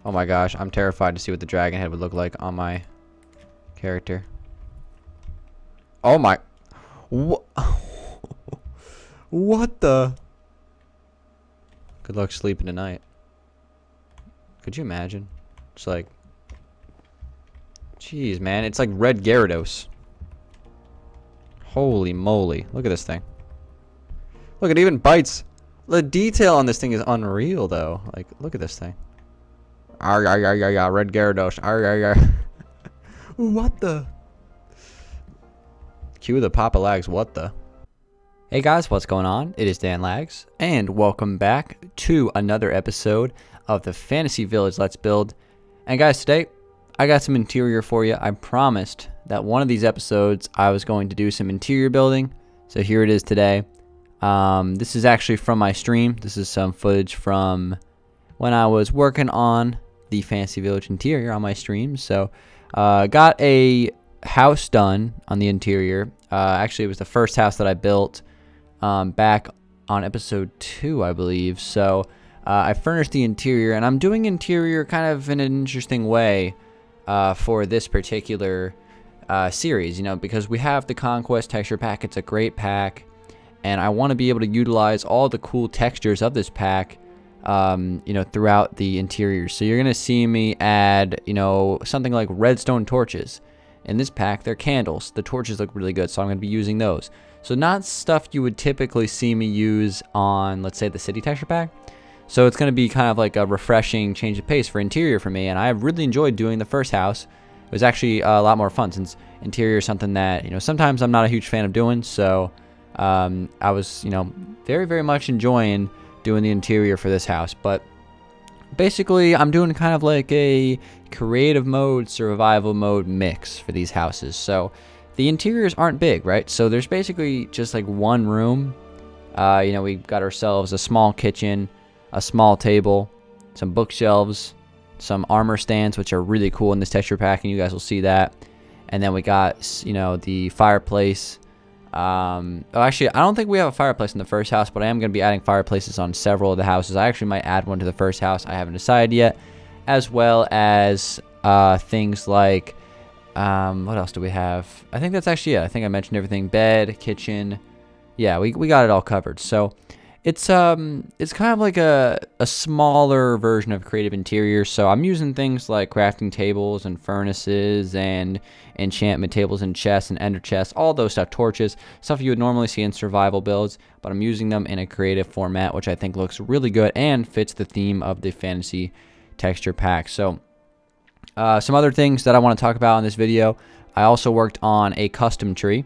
Oh my gosh, I'm terrified to see what the dragon head would look like on my character. Oh my... What? What the... Good luck sleeping tonight. Could you imagine? It's like... Jeez, man. It's like red Gyarados. Holy moly. Look at this thing. Look, it even bites. The detail on this thing is unreal, though. Like, look at this thing. Red Gyarados. What the? Cue the Papa Lags. What the? Hey guys, what's going on? It is Dan Lags, and welcome back to another episode of the Fantasy Village Let's Build. And guys, today I got some interior for you. I promised that one of these episodes I was going to do some interior building, so here it is today. This is actually from my stream. This is some footage from when I was working on the Fantasy Village interior on my stream. So got a house done on the interior. Actually, it was the first house that I built back on episode 2, I believe. So I furnished the interior, and I'm doing interior kind of in an interesting way for this particular series, you know, because we have the Conquest texture pack. It's a great pack, and I want to be able to utilize all the cool textures of this pack, you know, throughout the interior. So you're gonna see me add, you know, something like redstone torches. In this pack, they're candles. The torches look really good, so I'm gonna be using those. So not stuff you would typically see me use on, let's say, the city texture pack. So it's gonna be kind of like a refreshing change of pace for interior for me, and I really enjoyed doing the first house. It was actually a lot more fun since interior is something that, you know, sometimes I'm not a huge fan of doing. So I was, you know, very, very much enjoying doing the interior for this house. But basically, I'm doing kind of like a creative mode, survival mode mix for these houses. So the interiors aren't big, right? So there's basically just like one room. You know, we got ourselves a small kitchen, a small table, some bookshelves, some armor stands, which are really cool in this texture pack, and you guys will see that. And then we got, you know, the fireplace. Actually, I don't think we have a fireplace in the first house, but I am going to be adding fireplaces on several of the houses. I actually might add one to the first house. I haven't decided yet. As well as things like, what else do we have? I think that's actually it. I think I mentioned everything. Bed, kitchen. Yeah, we got it all covered. So it's kind of like a smaller version of creative interior. So I'm using things like crafting tables and furnaces and enchantment tables and chests and ender chests, all those stuff, torches, stuff you would normally see in survival builds, but I'm using them in a creative format, which I think looks really good and fits the theme of the fantasy texture pack. So some other things that I want to talk about in this video. I also worked on a custom tree.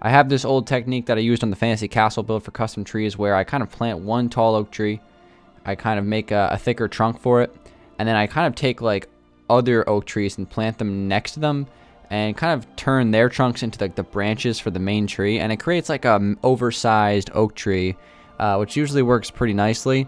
I have this old technique that I used on the fantasy castle build for custom trees, where I kind of plant one tall oak tree, I kind of make a thicker trunk for it, and then I kind of take like other oak trees and plant them next to them and kind of turn their trunks into like the branches for the main tree, and it creates like a oversized oak tree, which usually works pretty nicely.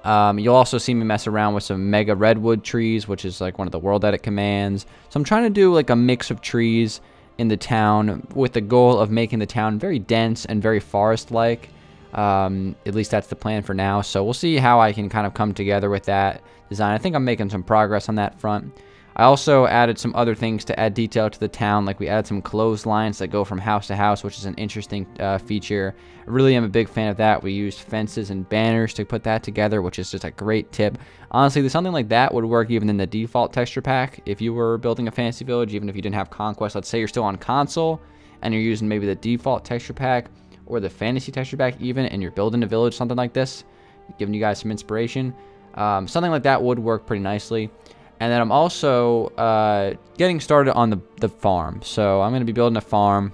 You'll also see me mess around with some mega redwood trees, which is like one of the world edit commands. So I'm trying to do like a mix of trees in the town with the goal of making the town very dense and very forest-like. At least that's the plan for now. So we'll see how I can kind of come together with that design. I think I'm making some progress on that front. I also added some other things to add detail to the town, like we added some clotheslines that go from house to house, which is an interesting feature. I really am a big fan of that. We used fences and banners to put that together, which is just a great tip. Honestly, something like that would work even in the default texture pack. If you were building a fantasy village, even if you didn't have Conquest, let's say you're still on console and you're using maybe the default texture pack or the fantasy texture pack even, and you're building a village, something like this, giving you guys some inspiration. Something like that would work pretty nicely. And then I'm also getting started on the farm. So I'm going to be building a farm.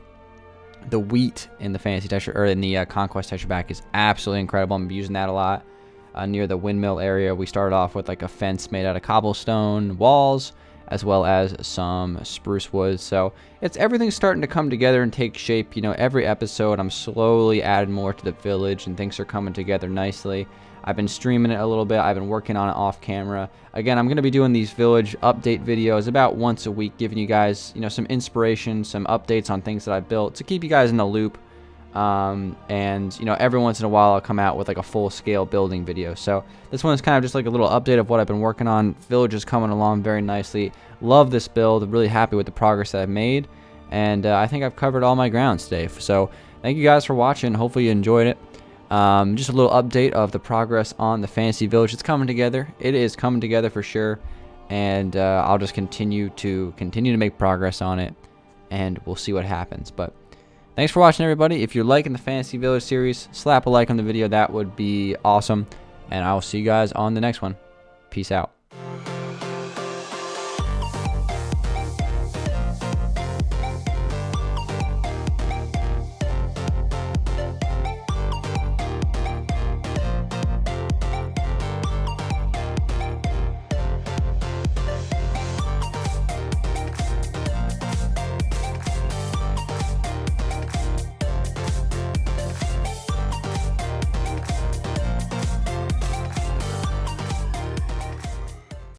The wheat in the fantasy texture, or in the Conquest texture pack, is absolutely incredible. I'm using that a lot near the windmill area. We started off with like a fence made out of cobblestone walls, as well as some spruce wood. So everything's starting to come together and take shape. You know, every episode I'm slowly adding more to the village, and things are coming together nicely. I've been streaming it a little bit. I've been working on it off camera. Again, I'm going to be doing these village update videos about once a week, giving you guys, you know, some inspiration, some updates on things that I built to keep you guys in the loop And you know, every once in a while I'll come out with like a full-scale building video. So this one is kind of just like a little update of what I've been working on. Village is coming along very nicely. Love this build. Really happy with the progress that I've made, and I think I've covered all my grounds today. So thank you guys for watching. Hopefully you enjoyed it. Just a little update of the progress on the fantasy village. It's coming together. It is coming together for sure, and I'll just continue to make progress on it, and we'll see what happens. But thanks for watching, everybody. If you're liking the Fantasy Village series, slap a like on the video. That would be awesome. And I will see you guys on the next one. Peace out.